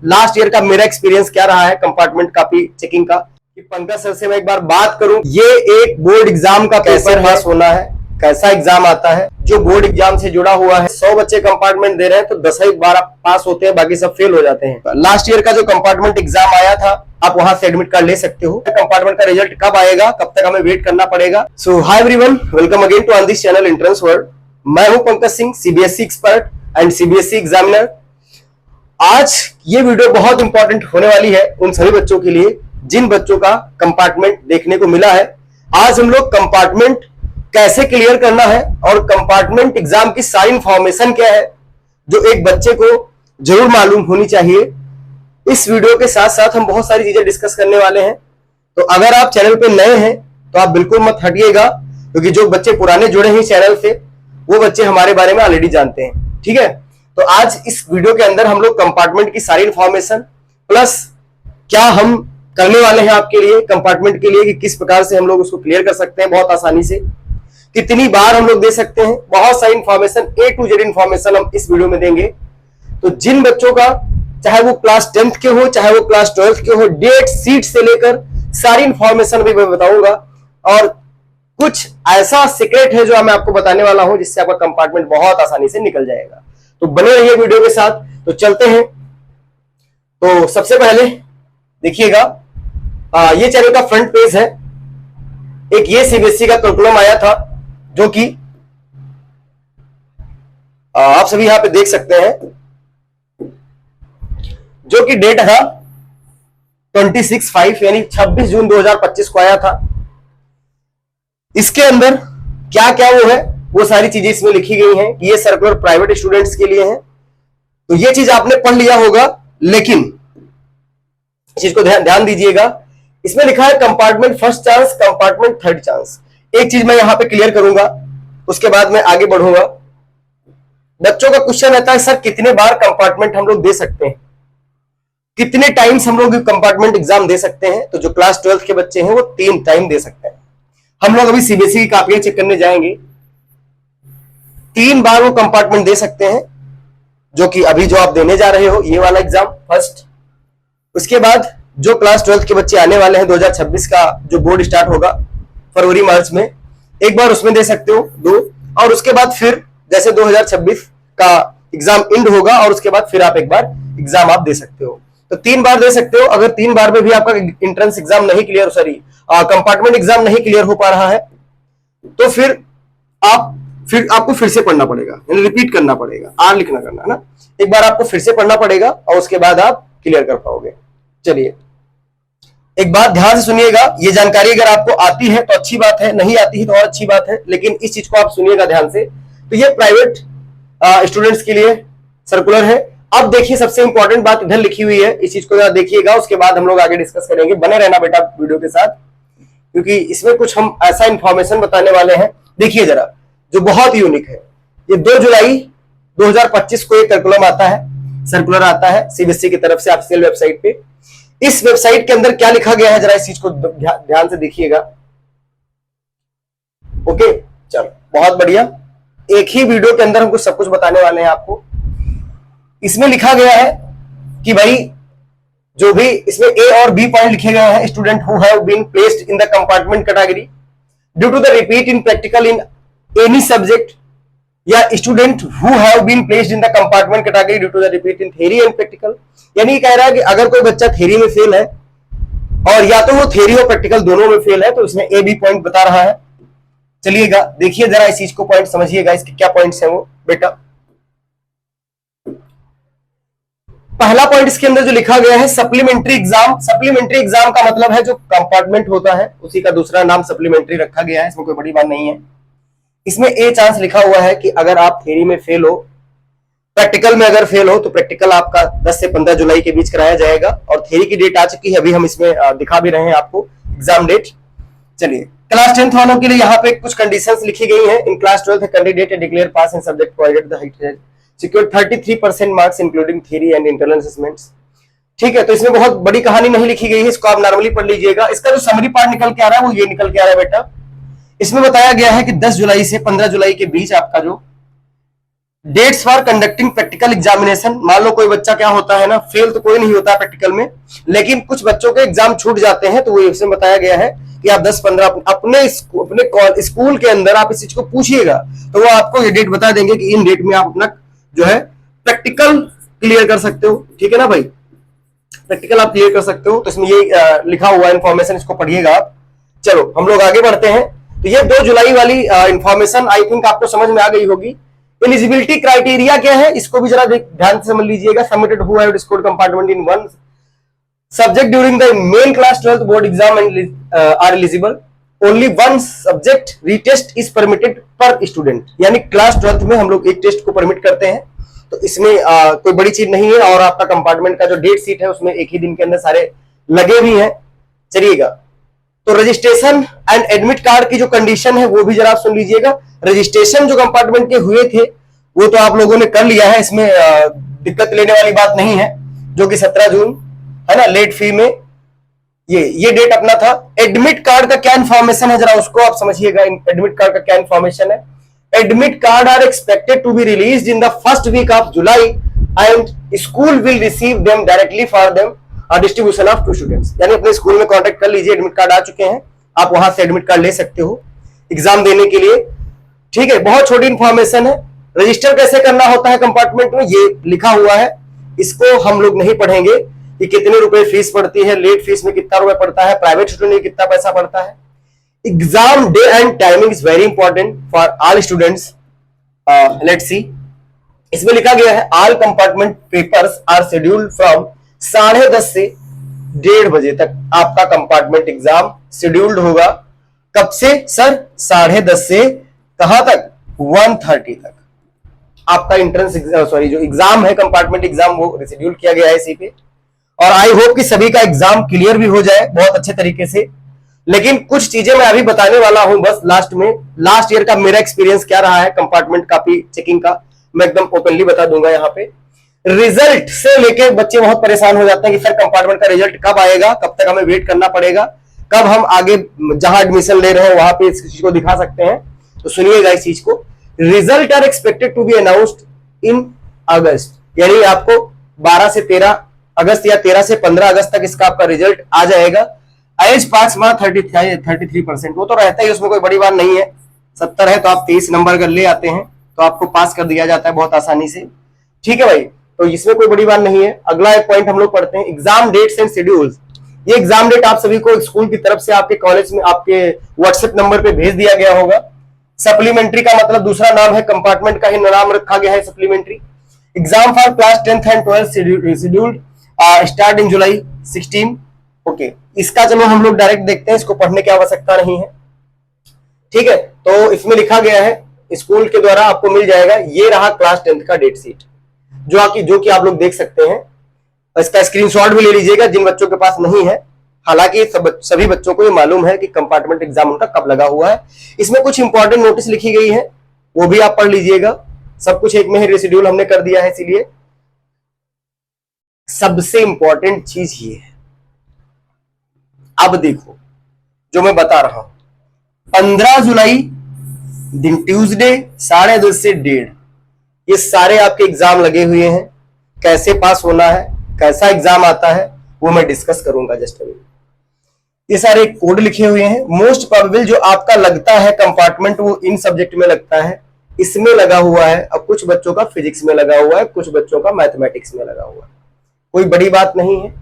Last year का मेरा experience क्या रहा है कंपार्टमेंट कॉपी चेकिंग का, कि पंकज सर से मैं एक बार बात करूं। ये एक बोर्ड एग्जाम का पेपर पास होना है, कैसा एग्जाम आता है, जो बोर्ड एग्जाम से जुड़ा हुआ है। 100 बच्चे कंपार्टमेंट दे रहे हैं तो 10 ही 12 पास होते हैं, बाकी सब फेल हो जाते हैं। लास्ट ईयर का जो कंपार्टमेंट एग्जाम आया था, आप वहां से एडमिट कार्ड ले सकते हो। कंपार्टमेंट का रिजल्ट कब आएगा, कब तक हमें वेट करना पड़ेगा। So hi everyone, welcome again to on this channel entrance world. मैं हूं Pankaj Singh, CBSE expert and CBSE examiner. आज ये वीडियो बहुत इंपॉर्टेंट होने वाली है उन सभी बच्चों के लिए जिन बच्चों का कंपार्टमेंट देखने को मिला है। आज हम लोग कंपार्टमेंट कैसे क्लियर करना है और कंपार्टमेंट एग्जाम की सारी इंफॉर्मेशन क्या है जो एक बच्चे को जरूर मालूम होनी चाहिए। इस वीडियो के साथ साथ हम बहुत सारी चीजें डिस्कस करने वाले हैं। तो अगर आप चैनल पे नए हैं तो आप बिल्कुल मत हटिएगा, क्योंकि जो बच्चे पुराने जुड़े हैं चैनल से वो बच्चे हमारे बारे में ऑलरेडी जानते हैं। ठीक है, तो आज इस वीडियो के अंदर हम लोग कंपार्टमेंट की सारी इंफॉर्मेशन प्लस क्या हम करने वाले हैं आपके लिए कंपार्टमेंट के लिए, कि किस प्रकार से हम लोग उसको क्लियर कर सकते हैं बहुत आसानी से, कितनी बार हम लोग दे सकते हैं, बहुत सारी information A to Z information हम इस वीडियो में देंगे। तो जिन बच्चों का चाहे वो क्लास 10th के हो चाहे वो क्लास 12th के हो, डेट सीट से लेकर सारी इंफॉर्मेशन भी मैं बताऊंगा। और कुछ ऐसा सीक्रेट है जो मैं आपको बताने वाला हूं जिससे आपका कंपार्टमेंट बहुत आसानी से निकल जाएगा। तो बने रहिए वीडियो के साथ। तो चलते हैं। तो सबसे पहले देखिएगा, ये चैनल का फ्रंट पेज है। एक ये सीबीएसई का करिकुलम आया था जो कि आप सभी यहां पे देख सकते हैं, जो कि डेट था 26/5 यानी 26 जून 2025 को आया था। इसके अंदर क्या क्या वो सारी चीजें इसमें लिखी गई हैं कि ये सर्कुलर प्राइवेट स्टूडेंट्स के लिए है। तो ये चीज आपने पढ़ लिया होगा, लेकिन इस चीज को ध्यान दीजिएगा। इसमें लिखा है compartment first chance, compartment third chance. एक चीज मैं यहां पे क्लियर करूंगा, उसके बाद मैं आगे बढ़ूंगा। बच्चों का क्वेश्चन रहता है, सर कितने बार कंपार्टमेंट हम लोग दे सकते हैं, कितने टाइम्स हम लोग कंपार्टमेंट एग्जाम दे सकते हैं। तो जो क्लास 12th के बच्चे हैं वो 3 टाइम दे सकते हैं। हम लोग अभी सीबीएसई की कॉपियां चेक करने जाएंगे। 3 बार वो कंपार्टमेंट दे सकते हैं, जो कि अभी जो आप देने जा रहे हो ये वाला एग्जाम फर्स्ट। उसके बाद जो क्लास 12th के बच्चे आने वाले हैं 2026 का जो बोर्ड स्टार्ट होगा फरवरी मार्च में, एक बार उसमें दे सकते हो 2। और उसके बाद फिर जैसे 2026 का एग्जाम एंड होगा और उसके बाद फिर आप एक बार एग्जाम आप दे सकते हो। तो 3 बार दे सकते हो। अगर 3 बार में भी आपका एंट्रेंस एग्जाम नहीं क्लियर, सॉरी कंपार्टमेंट एग्जाम नहीं क्लियर हो पा रहा है, तो फिर आपको फिर से पढ़ना पड़ेगा, यानी रिपीट करना पड़ेगा। आर लिखना करना है ना, एक बार आपको फिर से पढ़ना पड़ेगा और उसके बाद आप क्लियर कर पाओगे। चलिए एक बात ध्यान से सुनिएगा, ये जानकारी अगर आपको आती है तो अच्छी बात है, नहीं आती है तो और अच्छी बात है, लेकिन इस चीज को आप सुनिएगा ध्यान से। तो ये प्राइवेट स्टूडेंट्स के लिए सर्कुलर है। अब देखिए सबसे इंपॉर्टेंट बात इधर लिखी हुई है, इस चीज को जरा देखिएगा, उसके बाद हम लोग आगे डिस्कस करेंगे। बने रहना बेटा वीडियो के साथ, क्योंकि इसमें कुछ हम ऐसा इंफॉर्मेशन बताने वाले हैं। देखिए जरा, जो बहुत यूनिक है। ये 2 जुलाई 2025 को एक करिकुलम आता है, सर्कुलर आता है सीबीएसई की तरफ से ऑफिशियल वेबसाइट पे। इस वेबसाइट के अंदर क्या लिखा गया है जरा इस चीज को ध्यान से देखिएगा। ओके, चलो बहुत बढ़िया। एक ही वीडियो के अंदर हम कुछ सब कुछ बताने वाले हैं आपको। इसमें लिखा गया है कि भाई जो भी इसमें ए और बी पॉइंट लिखे गए हैं, student who have been placed in the compartment category due to the repeat in practical in any subject, या student who have been placed in the compartment category due to the repeat in theory and practical. यानी कह रहा है कि अगर कोई बच्चा theory में फेल है और या तो वो थ्योरी और प्रैक्टिकल दोनों में फेल है, तो इसमें ए बी पॉइंट बता रहा है। चलिएगा देखिए जरा इस चीज को, पॉइंट समझिएगा, इसके क्या पॉइंट्स हैं वो बेटा। पहला पॉइंट इसके अंदर जो लिखा गया है सप्लीमेंट्री एग्जाम। सप्लीमेंट्री एग्जाम का मतलब है जो कंपार्टमेंट होता है उसी का दूसरा नाम सप्लीमेंट्री रखा गया है, इसमें कोई बड़ी बात नहीं है। इसमें ए चांस लिखा हुआ है कि अगर आप थ्योरी में फेल हो, प्रैक्टिकल में अगर फेल हो, तो प्रैक्टिकल आपका 10 से 15 जुलाई के बीच कराया जाएगा। और थ्योरी की डेट आ चुकी है, अभी हम इसमें दिखा भी रहे हैं आपको एग्जाम डेट। चलिए क्लास 10th वालों के लिए यहाँ पे कुछ कंडीशंस लिखी गई हैं। In class 12th candidate declare pass in subject provided the height secure 33% marks including theory and internal assessments. ठीक है, तो इसमें बहुत बड़ी कहानी नहीं लिखी गई है, इसको आप नॉर्मली पढ़ लीजिएगा। इसका जो समरी पार्ट निकल के आ रहा है वो ये निकल के आ रहा है बेटा। इसमें बताया गया है कि 10 जुलाई से 15 जुलाई के बीच आपका जो dates for conducting practical examination. मान लो कोई बच्चा क्या होता है ना, फेल तो कोई नहीं होता प्रैक्टिकल में, लेकिन कुछ बच्चों के एग्जाम छूट जाते हैं, तो वो इसमें बताया गया है कि आप 10-15 अपने स्कूल के अंदर आप इस चीज को पूछिएगा, तो वो आपको ये डेट बता देंगे कि इन डेट में आप अपना जो है प्रैक्टिकल क्लियर कर सकते हो। ठीक है ना भाई, प्रैक्टिकल आप क्लियर कर सकते हो। तो इसमें ये लिखा हुआ इंफॉर्मेशन, इसको पढ़िएगा आप। चलो हम लोग आगे बढ़ते हैं। तो ये 2 जुलाई वाली इंफॉर्मेशन आई थिंक आपको समझ में आ गई होगी। एलिजिबिलिटी क्राइटेरिया क्या है, इसको भी जरा ध्यान से समझ लीजिएगा। Submitted who have scored compartment in one subject during the main class 12th board exam and are eligible. Only one subject retest is permitted per student, यानी क्लास 12th में हम लोग एक टेस्ट को परमिट करते हैं, तो इसमें कोई बड़ी चीज नहीं है। और आपका कंपार्टमेंट का जो डेट सीट है उसमें एक ही दिन के अंदर सारे लगे भी हैं। चलिएगा, तो रजिस्ट्रेशन एंड एडमिट कार्ड की जो कंडीशन है वो भी जरा आप सुन लीजिएगा। रजिस्ट्रेशन जो कंपार्टमेंट के हुए थे वो तो आप लोगों ने कर लिया है, इसमें दिक्कत लेने वाली बात नहीं है, जो कि 17 जून है ना, लेट फी में ये डेट अपना था। एडमिट कार्ड का क्या इंफॉर्मेशन है जरा उसको आप समझिएगा। एडमिट कार्ड का क्या इंफॉर्मेशन है। Admit card are expected to be released in the first week of July and school will receive them directly for them distribution of to students. यानी अपने स्कूल में कांटेक्ट कर लीजिए, एडमिट कार्ड आ चुके हैं, आप वहां से एडमिट कार्ड ले सकते हो एग्जाम देने के लिए। ठीक है, बहुत छोटी इंफॉर्मेशन है। रजिस्टर कैसे करना होता है कंपार्टमेंट में ये लिखा हुआ है, इसको हम लोग नहीं पढ़ेंगे कि कितने रुपए फीस पड़ती है, लेट फीस में कितना रुपए पड़ता है, प्राइवेट स्टूडेंट में कितना पैसा पड़ता है। Exam day and timing is very important for all students. Let's see, इसमें लिखा गया है all compartment papers are scheduled from 10:30 से 1:30 बजे तक आपका कंपार्टमेंट एग्जाम शेड्यूल्ड होगा। कब से सर? 10:30 से कहां तक? 1:30 तक। आपका एंट्रेंस जो एग्जाम है कंपार्टमेंट एग्जाम वो शेड्यूल किया गया है इसी पे। और आई होप कि सभी का एग्जाम क्लियर भी हो जाए बहुत अच्छे तरीके से। लेकिन कुछ चीजें मैं अभी बताने वाला हूं बस लास्ट में। लास्ट ईयर का मेरा एक्सपीरियंस क्या रहा है कंपार्टमेंट कॉपी चेकिंग का, मैं एकदम ओपनली बता दूंगा यहाँ पे। रिजल्ट से लेके बच्चे बहुत परेशान हो जाते हैं कि सर कंपार्टमेंट का रिजल्ट कब आएगा, कब तक हमें वेट करना पड़ेगा, कब हम आगे जहां एडमिशन ले रहे हैं वहां पे इस चीज को दिखा सकते हैं। तो सुनिएगा इस चीज को। Result are expected to be announced in August, यानी आपको 12 से 13 अगस्त या 13 से 15 अगस्त तक इसका आपका रिजल्ट आ जाएगा। एज पास मार्क 33%, वो तो रहता ही, उसमें कोई बड़ी बात नहीं है। 70 है तो आप 23 नंबर अगर ले आते हैं तो आपको पास कर दिया जाता है बहुत आसानी से। ठीक है भाई, तो इसमें कोई बड़ी बात नहीं है। अगला एक पॉइंट हम लोग पढ़ते हैं, एग्जाम डेट्स एंड शेड्यूल्स। ये एग्जाम डेट आप सभी को स्कूल की तरफ से आपके कॉलेज में आपके व्हाट्सएप नंबर पे भेज दिया गया होगा। सप्लीमेंट्री का मतलब दूसरा नाम है, कंपार्टमेंट का ही नाम रखा गया है supplementary. Exam for class 10th and 12th scheduled start in July 16। Okay, इसका चलो हम लोग डायरेक्ट देखते हैं, इसको पढ़ने की आवश्यकता नहीं है। ठीक है, तो इसमें लिखा गया है स्कूल के द्वारा आपको मिल जाएगा। ये रहा क्लास 10th का डेट शीट जो कि आप लोग देख सकते हैं। इसका स्क्रीनशॉट भी ले लीजिएगा जिन बच्चों के पास नहीं है। हालांकि सभी बच्चों को ये मालूम है कि कंपार्टमेंट एग्जाम उनका कब लगा हुआ है। इसमें कुछ इंपॉर्टेंट नोटिस लिखी गई है, वो भी आप पढ़ लीजिएगा। सब कुछ एक में ही रिशेड्यूल हमने कर दिया है, इसीलिए सबसे इंपॉर्टेंट चीज ये है। अब देखो जो मैं बता रहा हूं, 15 जुलाई दिन ट्यूसडे 10:30 से 1:30 ये सारे आपके एग्जाम लगे हुए हैं। कैसे पास होना है, कैसा एग्जाम आता है, वो मैं डिस्कस करूंगा जस्ट अभी। ये सारे कोड लिखे हुए हैं। मोस्ट प्रोबेबल जो आपका लगता है कंपार्टमेंट वो इन सब्जेक्ट में लगता है, इसमें लगा हुआ है। अब कुछ बच्चों का फिजिक्स में लगा हुआ है, कुछ बच्चों का मैथमेटिक्स में लगा हुआ है। कोई बड़ी बात नहीं है,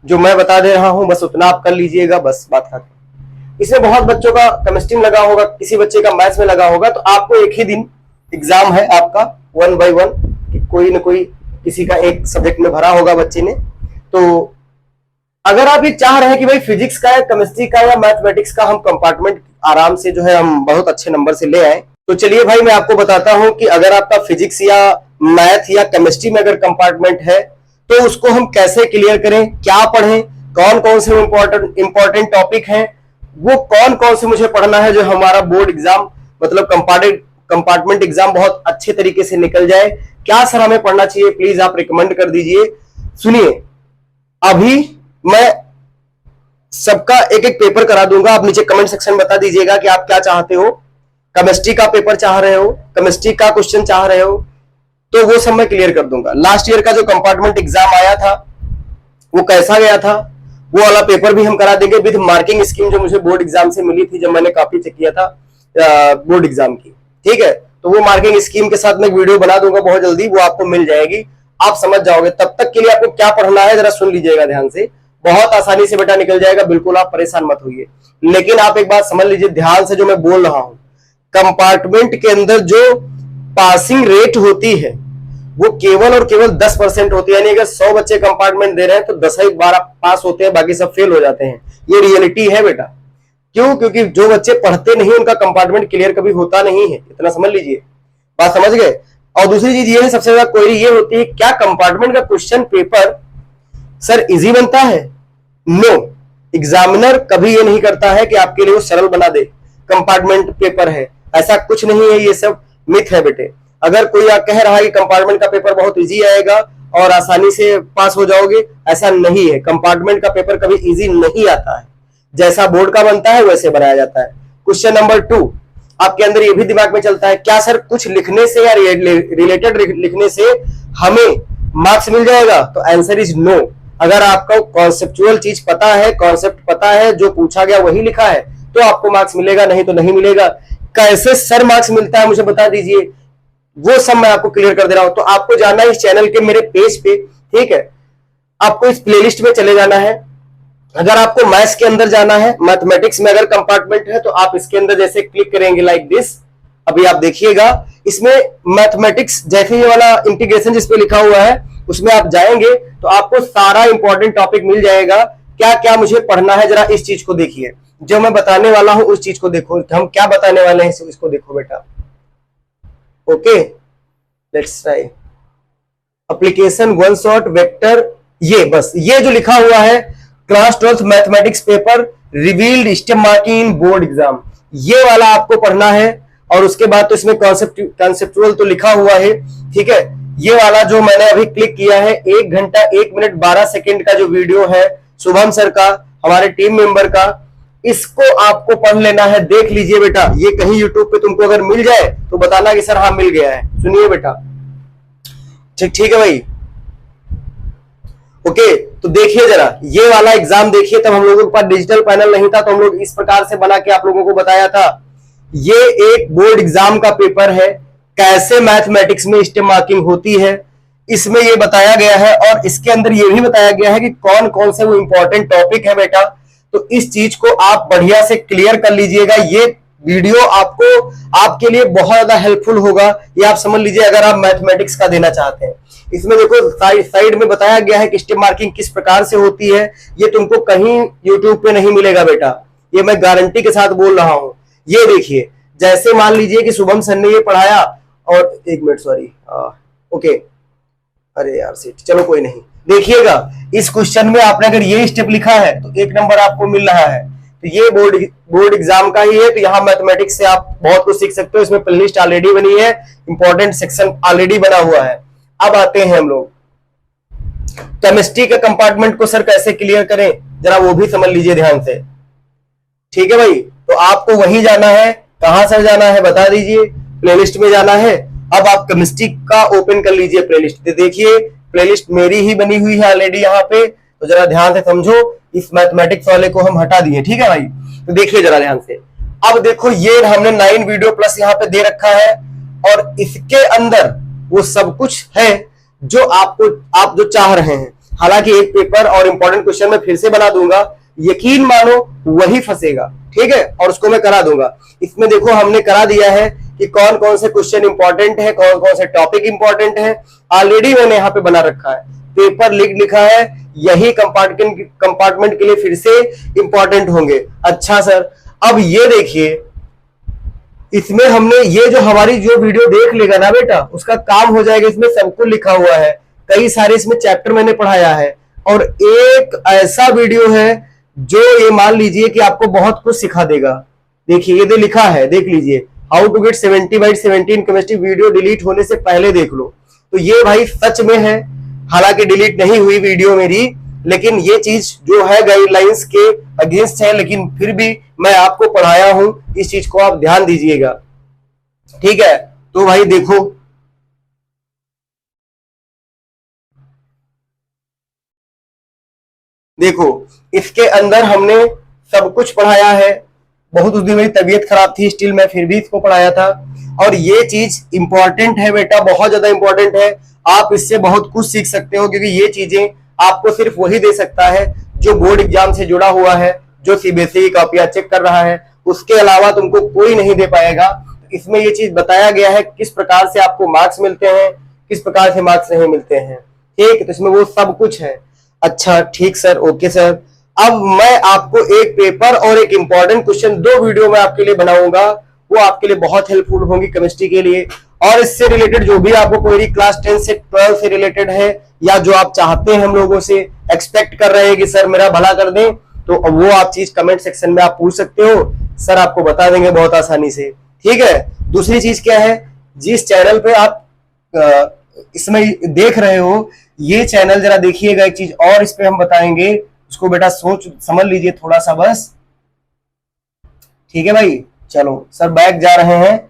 जो मैं बता दे रहा हूं बस उतना आप कर लीजिएगा, बस बात खत्म। इसमें बहुत बच्चों का केमिस्ट्री में लगा होगा, किसी बच्चे का मैथ्स में लगा होगा। तो आपको एक ही दिन एग्जाम है आपका 1 by 1, कोई ना कोई किसी का एक सब्जेक्ट में भरा होगा बच्चे ने। तो अगर आप ये चाह रहे हैं कि भाई फिजिक्स का या केमिस्ट्री का या मैथमेटिक्स का हम कंपार्टमेंट आराम से जो है हम बहुत अच्छे नंबर से ले आए, तो चलिए भाई मैं आपको बताता हूं कि अगर आपका फिजिक्स या मैथ या केमिस्ट्री में अगर कंपार्टमेंट है तो उसको हम कैसे क्लियर करें, क्या पढ़ें, कौन कौन से इंपॉर्टेंट टॉपिक हैं, वो कौन कौन से मुझे पढ़ना है जो हमारा बोर्ड एग्जाम मतलब कंपार्टमेंट एग्जाम बहुत अच्छे तरीके से निकल जाए। क्या सर हमें पढ़ना चाहिए, प्लीज आप रिकमेंड कर दीजिए। सुनिए, अभी मैं सबका एक एक पेपर करा दूंगा, आप नीचे कमेंट सेक्शन बता दीजिएगा कि आप क्या चाहते हो। केमिस्ट्री का पेपर चाह रहे हो, केमिस्ट्री का क्वेश्चन चाह रहे हो, तो वो सब मैं क्लियर कर दूंगा। लास्ट ईयर का जो कंपार्टमेंट एग्जाम आया था वो कैसा गया था, वो वाला पेपर भी हम करा देंगे विद मार्किंग स्कीम, जो मुझे बोर्ड एग्जाम से मिली थी जब मैंने कॉपी चेक किया था बोर्ड एग्जाम की। ठीक है, तो वो मार्किंग स्कीम के साथ मैं वीडियो बना दूंगा बहुत जल्दी, वो आपको मिल जाएगी, आप समझ जाओगे। तब तक के लिए आपको क्या पढ़ना है जरा सुन लीजिएगा ध्यान से, बहुत आसानी से बेटा निकल जाएगा, बिल्कुल आप परेशान मत होइए। लेकिन आप एक बात समझ लीजिए ध्यान से, जो मैं बोल रहा हूं, कंपार्टमेंट के अंदर जो पासिंग रेट होती है वो केवल और केवल 10% होती है। यानी अगर 100 बच्चे कंपार्टमेंट दे रहे हैं तो 10 ही 12 पास होते हैं, बाकी सब फेल हो जाते हैं। ये रियलिटी है बेटा। क्यों? क्योंकि जो बच्चे पढ़ते नहीं उनका कंपार्टमेंट क्लियर कभी होता नहीं है, इतना समझ लीजिए, बात समझ गए। और दूसरी चीज ये है, सबसे ज्यादा क्वेरी ये होती है, क्या कंपार्टमेंट का क्वेश्चन पेपर सर इजी बनता है? नो, एग्जामिनर कभी ये नहीं करता है कि आपके लिए वो सरल बना दे, कंपार्टमेंट पेपर है, ऐसा कुछ नहीं है, ये सब मिथ है बेटे। अगर कोई कह रहा है कि कंपार्टमेंट का पेपर बहुत इजी आएगा और आसानी से पास हो जाओगे, ऐसा नहीं है। कंपार्टमेंट का पेपर कभी इजी नहीं आता है, जैसा बोर्ड का बनता है वैसे बनाया जाता है। क्वेश्चन नंबर 2, आपके अंदर ये भी दिमाग में चलता है, क्या सर कुछ लिखने से या रिलेटेड लिखने से हमें मार्क्स मिल जाएगा? तो आंसर इज नो। अगर आपको कॉन्सेप्चुअल चीज पता है, कॉन्सेप्ट पता है, जो पूछा गया वही लिखा है, तो आपको मार्क्स मिलेगा, नहीं तो नहीं मिलेगा। कैसे सर मार्क्स मिलता है मुझे बता दीजिए, वो सब मैं आपको क्लियर कर दे रहा हूं। तो आपको जाना है इस चैनल के मेरे पेज पे, ठीक है, आपको इस प्लेलिस्ट में चले जाना है। अगर आपको मैथ्स के अंदर जाना है, मैथमेटिक्स में अगर कंपार्टमेंट है तो आप इसके अंदर जैसे क्लिक करेंगे लाइक दिस, अभी आप देखिएगा इसमें मैथमेटिक्स जैसे ये वाला इंटीग्रेशन जिस पे लिखा हुआ है उसमें आप जाएंगे तो आपको सारा इंपॉर्टेंट टॉपिक मिल जाएगा। क्या क्या मुझे पढ़ना है जरा इस चीज को देखिए, जो मैं बताने वाला हूं उस चीज को देखो, हम क्या बताने वाले हैं इसको देखो बेटा। Okay, let's try application one shot vector, ये बस ये जो लिखा हुआ है class 12th mathematics paper revealed step marking इन बोर्ड एग्जाम, ये वाला आपको पढ़ना है। और उसके बाद तो इसमें कॉन्सेप्चुअल तो लिखा हुआ है, ठीक है। ये वाला जो मैंने अभी क्लिक किया है 1 घंटा 1 मिनट 12 सेकंड का जो वीडियो है शुभम सर का, हमारे टीम मेंबर का, इसको आपको पढ़ लेना है। देख लीजिए बेटा, ये कहीं यूट्यूब पे तुमको अगर मिल जाए तो बताना कि सर हाँ मिल गया है। सुनिए बेटा, ठीक है भाई, ओके। तो देखिए जरा ये वाला एग्जाम देखिए, तब हम लोगों के पास डिजिटल पैनल नहीं था तो हम लोग इस प्रकार से बना के आप लोगों को बताया था। ये एक बोर्ड एग्जाम का पेपर है, कैसे मैथमेटिक्स में स्टेप मार्किंग होती है इसमें ये बताया गया है। और इसके अंदर ये भी बताया गया है कि कौन कौन से वो इंपॉर्टेंट टॉपिक है बेटा। तो इस चीज को आप बढ़िया से क्लियर कर लीजिएगा। ये वीडियो आपको आपके लिए बहुत ज्यादा हेल्पफुल होगा, ये आप समझ लीजिए अगर आप मैथमेटिक्स का देना चाहते हैं। इसमें देखो साइड में बताया गया है कि स्टेप मार्किंग किस प्रकार से होती है, ये तुमको कहीं यूट्यूब पे नहीं मिलेगा बेटा, ये मैं गारंटी के साथ बोल रहा हूं। ये देखिए, जैसे मान लीजिए कि शुभम सर ने ये पढ़ाया, और 1 मिनट सॉरी, ओके, अरे यार सीट, चलो कोई नहीं। देखिएगा इस क्वेश्चन में आपने अगर ये स्टेप लिखा है तो 1 नंबर आपको मिल रहा है। तो ये बोर्ड एग्जाम का ही है, तो यहाँ मैथमेटिक्स से आप बहुत कुछ सीख सकते हो। इसमें प्लेलिस्ट ऑलरेडी बनी है, इंपॉर्टेंट सेक्शन ऑलरेडी बना हुआ है। अब आते हैं हम लोग केमिस्ट्री के कंपार्टमेंट को सर कैसे क्लियर करें, जरा वो भी समझ लीजिए ध्यान से, ठीक है भाई। तो आपको वहीं जाना है, कहां सर जाना है बता दीजिए, प्लेलिस्ट में जाना है। अब आप केमिस्ट्री का ओपन कर लीजिए प्लेलिस्ट, देखिए प्लेलिस्ट मेरी ही बनी हुई है ऑलरेडी यहाँ पे, तो जरा ध्यान से समझो। इस मैथमेटिक्स वाले को हम हटा दिए, ठीक है भाई। तो देखिए जरा ध्यान से, अब देखो ये हमने 9 वीडियो प्लस यहाँ पे दे रखा है, और इसके अंदर वो सब कुछ है जो आप जो चाह रहे हैं। हालांकि एक पेपर और इंपॉर्टेंट क्वेश्चन मैं फिर से बना दूंगा, यकीन मानो वही फंसेगा, ठीक है, और उसको मैं करा दूंगा। इसमें देखो हमने करा दिया है कि कौन कौन से क्वेश्चन इंपॉर्टेंट है, कौन कौन से टॉपिक इंपॉर्टेंट है, ऑलरेडी मैंने यहाँ पे बना रखा है। पेपर लिखा है, यही कंपार्टमेंट के लिए फिर से इंपॉर्टेंट होंगे। अच्छा सर, अब ये देखिए, इसमें हमने ये जो हमारी जो वीडियो देख लेगा ना बेटा, उसका काम हो जाएगा। इसमें सब कुछ लिखा हुआ है, कई सारे इसमें चैप्टर मैंने पढ़ाया है, और एक ऐसा वीडियो है जो ये मान लीजिए कि आपको बहुत कुछ सिखा देगा। देखिए ये लिखा है, देख लीजिए, how to get 70/70 in chemistry, video delete होने से पहले देख लो। तो ये भाई सच में है, हालांकि डिलीट नहीं हुई वीडियो मेरी, लेकिन ये चीज जो है गाइडलाइंस के अगेंस्ट है, लेकिन फिर भी मैं आपको पढ़ाया हूं, इस चीज को आप ध्यान दीजिएगा। ठीक है, तो भाई देखो, देखो इसके अंदर हमने सब कुछ पढ़ाया है। बहुत उस दिन मेरी तबीयत खराब थी, स्टिल मैं फिर भी इसको पढ़ाया था। और ये चीज इंपॉर्टेंट है बेटा, बहुत ज्यादा इंपॉर्टेंट है। आप इससे बहुत कुछ सीख सकते हो, क्योंकि ये चीजें आपको सिर्फ वही दे सकता है जो बोर्ड एग्जाम से जुड़ा हुआ है, जो सीबीएसई की कॉपियां चेक कर रहा है। उसके अलावा तुमको कोई नहीं दे पाएगा। इसमें ये चीज बताया गया है किस प्रकार से आपको मार्क्स मिलते हैं, किस प्रकार से मार्क्स नहीं मिलते हैं। ठीक, तो इसमें वो सब कुछ है। अच्छा ठीक सर, ओके सर। अब मैं आपको एक पेपर और एक इंपॉर्टेंट क्वेश्चन, दो वीडियो में आपके लिए बनाऊंगा, वो आपके लिए बहुत हेल्पफुल होंगी केमिस्ट्री के लिए। और इससे रिलेटेड जो भी आपको क्वेरी क्लास 10 से 12 से रिलेटेड है, या जो आप चाहते हैं हम लोगों से, एक्सपेक्ट कर रहे हैं कि सर मेरा भला कर दें, तो वो आप चीज कमेंट सेक्शन में आप पूछ सकते हो, सर आपको बता देंगे बहुत आसानी से। ठीक है। दूसरी चीज क्या है, जिस चैनल पे आप इसमें देख रहे हो, ये चैनल जरा देखिएगा, एक चीज और इस पे हम बताएंगे, उसको बेटा सोच समझ लीजिए थोड़ा सा बस। ठीक है भाई, चलो सर बैक जा रहे हैं।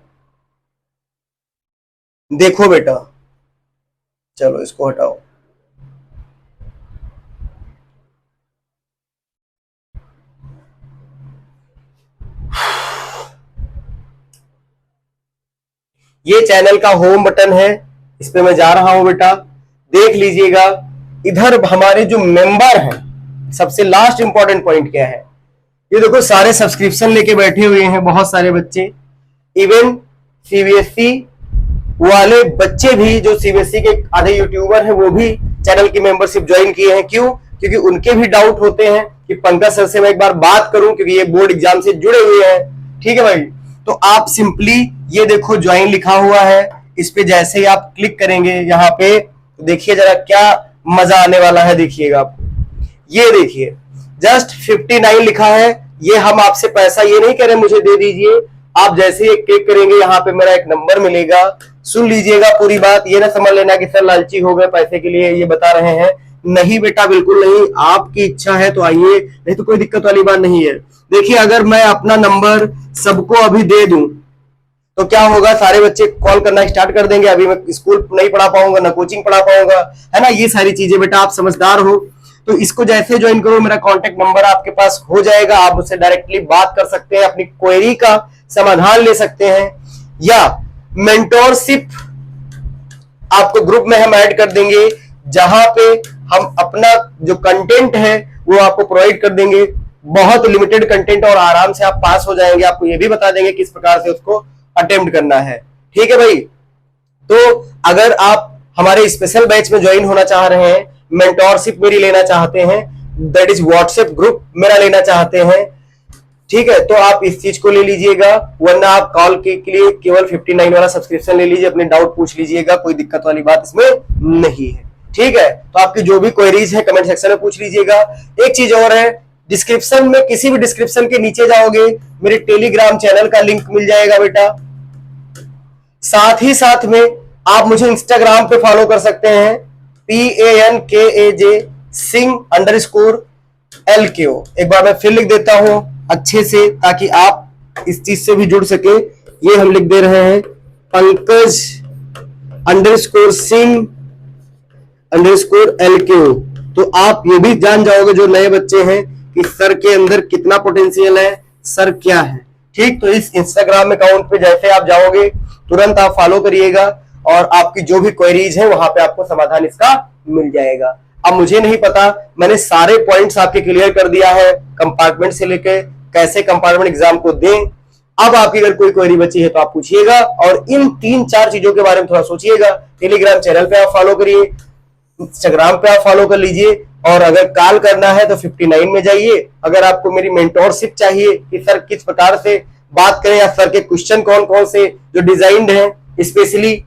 देखो बेटा, चलो इसको हटाओ। ये चैनल का होम बटन है, इस पे मैं जा रहा हूं बेटा, देख लीजिएगा। इधर हमारे जो मेंबर हैं, सबसे लास्ट इंपॉर्टेंट पॉइंट क्या है, ये देखो सारे सब्सक्रिप्शन लेके बैठे हुए हैं बहुत सारे बच्चे। इवन सीबीएसई वाले बच्चे भी, जो सीबीएसई के आधे यूट्यूबर हैं, वो भी चैनल की मेंबरशिप ज्वाइन किए हैं। क्यों? क्योंकि उनके भी डाउट होते हैं कि पंकज सर से मैं एक बार बात करूं, क्योंकि ये बोर्ड एग्जाम से जुड़े हुए हैं। ठीक है भाई, तो आप सिंपली ये देखो ज्वाइन लिखा हुआ है, इस पे जैसे ही आप क्लिक करेंगे यहाँ पे, तो देखिए जरा क्या मजा आने वाला है, देखिएगा आपको। ये देखिए जस्ट 59 लिखा है। ये हम आपसे पैसा ये नहीं कह रहे मुझे दे दीजिए, आप जैसे ही क्लिक करेंगे यहाँ पे मेरा एक नंबर मिलेगा। सुन लीजिएगा पूरी बात, ये ना समझ लेना कि सर लालची हो गए पैसे के लिए ये बता रहे हैं। नहीं बेटा, बिल्कुल नहीं, आपकी इच्छा है तो आइए, नहीं तो कोई दिक्कत वाली बात नहीं है। देखिए अगर मैं अपना नंबर सबको अभी दे दूं तो क्या होगा, सारे बच्चे कॉल करना स्टार्ट कर देंगे। अभी मैं स्कूल नहीं पढ़ा पाऊंगा, ना कोचिंग पढ़ा पाऊंगा, है ना। ये सारी चीजें बेटा, आप समझदार हो तो इसको जैसे ज्वाइन करो, मेरा कॉन्टेक्ट नंबर आपके पास हो जाएगा, आप उससे डायरेक्टली बात कर सकते हैं, अपनी क्वेरी का समाधान ले सकते हैं। या मेंटोरशिप आपको ग्रुप में हम ऐड कर देंगे, जहां पे हम अपना जो कंटेंट है वो आपको प्रोवाइड कर देंगे। बहुत लिमिटेड कंटेंट और आराम से आप पास हो जाएंगे। आपको ये भी बता देंगे किस प्रकार से उसको अटेम्प्ट करना है। ठीक है भाई, तो अगर आप हमारे स्पेशल बैच में ज्वाइन होना चाह रहे हैं, मेंटोरशिप मेरी लेना चाहते हैं, दैट इज व्हाट्सएप ग्रुप मेरा लेना चाहते हैं, ठीक है, तो आप इस चीज को ले लीजिएगा। वरना आप कॉल के लिए केवल 59 वाला सब्सक्रिप्शन ले लीजिए, अपने डाउट पूछ लीजिएगा, कोई दिक्कत वाली बात इसमें नहीं है। ठीक है, तो आपकी जो भी क्वेरीज है कमेंट सेक्शन में पूछ लीजिएगा। एक चीज और है, डिस्क्रिप्शन में, किसी भी डिस्क्रिप्शन के नीचे जाओगे, मेरे टेलीग्राम चैनल का लिंक मिल जाएगा बेटा। साथ ही साथ में आप मुझे इंस्टाग्राम पे फॉलो कर सकते हैं, PANKAJ Singh_LKO। एक बार मैं फिर लिख देता हूं अच्छे से, ताकि आप इस चीज से भी जुड़ सके। ये हम लिख दे रहे हैं, Pankaj_Singh_LKO। तो आप ये भी जान जाओगे जो नए बच्चे हैं कि सर के अंदर कितना पोटेंशियल है, सर क्या है। ठीक, तो इस इंस्टाग्राम अकाउंट पे जैसे आप जाओगे तुरंत आप फॉलो करिएगा, और आपकी जो भी क्वेरीज है वहां पे आपको समाधान इसका मिल जाएगा। अब मुझे नहीं पता, मैंने सारे पॉइंट्स आपके क्लियर कर दिया है, कंपार्टमेंट से लेकर कैसे कंपार्टमेंट एग्जाम को दें। अब आपकी अगर कोई क्वेरी बची है तो आप पूछिएगा, और इन 3-4 चीजों के बारे में थोड़ा सोचिएगा। टेलीग्राम चैनल पे आप फॉलो करिए, इंस्टाग्राम पे आप फॉलो कर लीजिए, और अगर कॉल करना है तो 59 में जाइए। अगर आपको मेरी मेंटोरशिप चाहिए कि सर किस प्रकार से बात करें, या सर के क्वेश्चन कौन कौन से जो डिजाइंड हैं स्पेशली,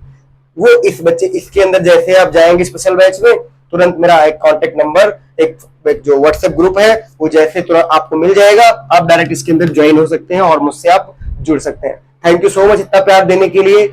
वो इस बच्चे इसके अंदर जैसे आप जाएंगे स्पेशल बैच में, तुरंत मेरा एक कॉन्टेक्ट नंबर, एक जो व्हाट्सएप ग्रुप है वो जैसे तुरंत आपको मिल जाएगा, आप डायरेक्ट इसके अंदर ज्वाइन हो सकते हैं और मुझसे आप जुड़ सकते हैं। थैंक यू सो मच इतना प्यार देने के लिए।